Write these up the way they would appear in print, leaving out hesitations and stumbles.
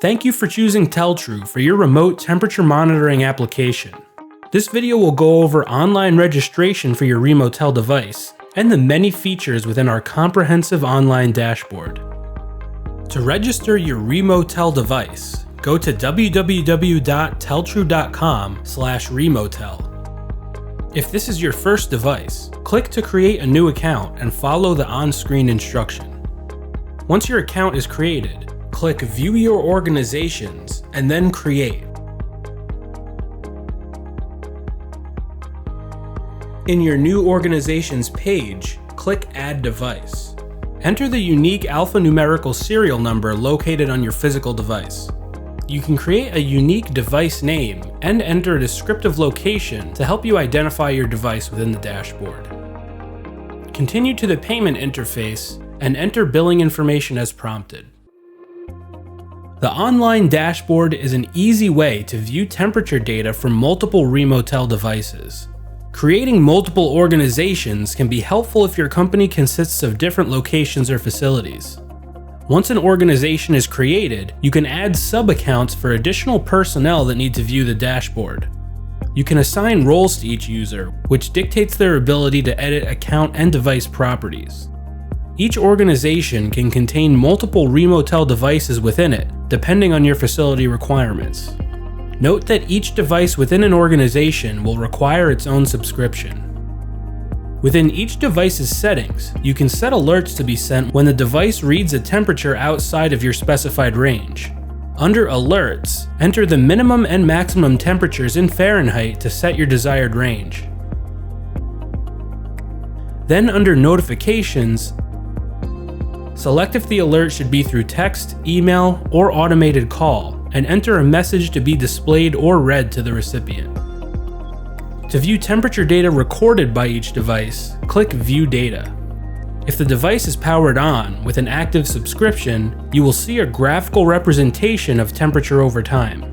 Thank you for choosing Tel-Tru for your remote temperature monitoring application. This video will go over online registration for your Remo-Tel device and the many features within our comprehensive online dashboard. To register your Remo-Tel device, go to www.teltru.com/Remo-Tel. If this is your first device, click to create a new account and follow the on-screen instruction. Once your account is created, click View Your Organizations and then Create. In your new organizations page, click Add Device. Enter the unique alphanumerical serial number located on your physical device. You can create a unique device name and enter a descriptive location to help you identify your device within the dashboard. Continue to the payment interface and enter billing information as prompted. The online dashboard is an easy way to view temperature data from multiple Remo-Tel devices. Creating multiple organizations can be helpful if your company consists of different locations or facilities. Once an organization is created, you can add sub-accounts for additional personnel that need to view the dashboard. You can assign roles to each user, which dictates their ability to edit account and device properties. Each organization can contain multiple Remo-Tel devices within it, depending on your facility requirements. Note that each device within an organization will require its own subscription. Within each device's settings, you can set alerts to be sent when the device reads a temperature outside of your specified range. Under Alerts, enter the minimum and maximum temperatures in Fahrenheit to set your desired range. Then under Notifications, select if the alert should be through text, email, or automated call, and enter a message to be displayed or read to the recipient. To view temperature data recorded by each device, click View Data. If the device is powered on with an active subscription, you will see a graphical representation of temperature over time.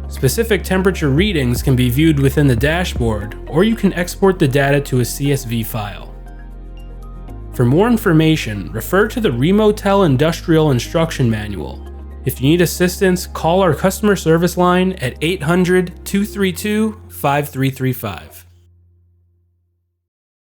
Specific temperature readings can be viewed within the dashboard, or you can export the data to a CSV file. For more information, refer to the Remo-Tel Industrial Instruction Manual. If you need assistance, call our customer service line at 800-232-5335.